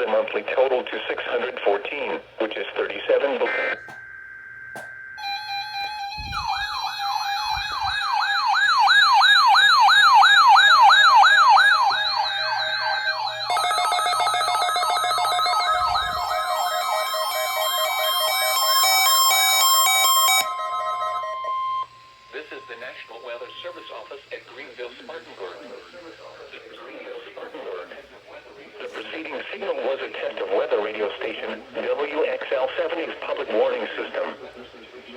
the monthly total to 614, which is 37 below. This is the National Weather Service Office at Greenville, Spartanburg. The preceding signal was a test of weather radio station WXL-70's public warning system.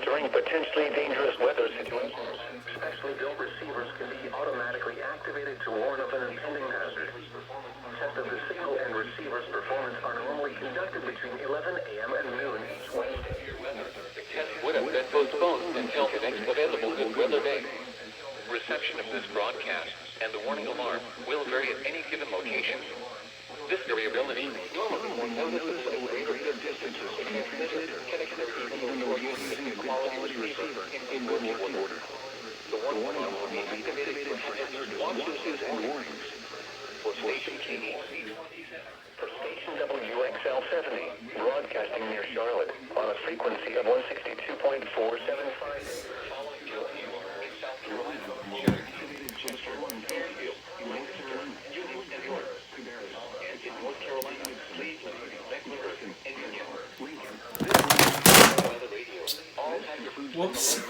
During potentially dangerous weather situations, specially built receivers can be automatically activated to warn of an impending hazard. Tests of the signal and receiver's performance are normally conducted between 11 a.m. and noon each Wednesday. The test would have been postponed until the next available good weather day. Reception of this broadcast and the warning alarm will vary at any given location. This variability normally more noticeable at greater distances if you transmit connectivity even though you're using a quality receiver in working order. The warning alarm will be activated for hazard watches and warnings. For station KEC. For station WXL-70, broadcasting near Charlotte on a frequency of 162.475. Whoops.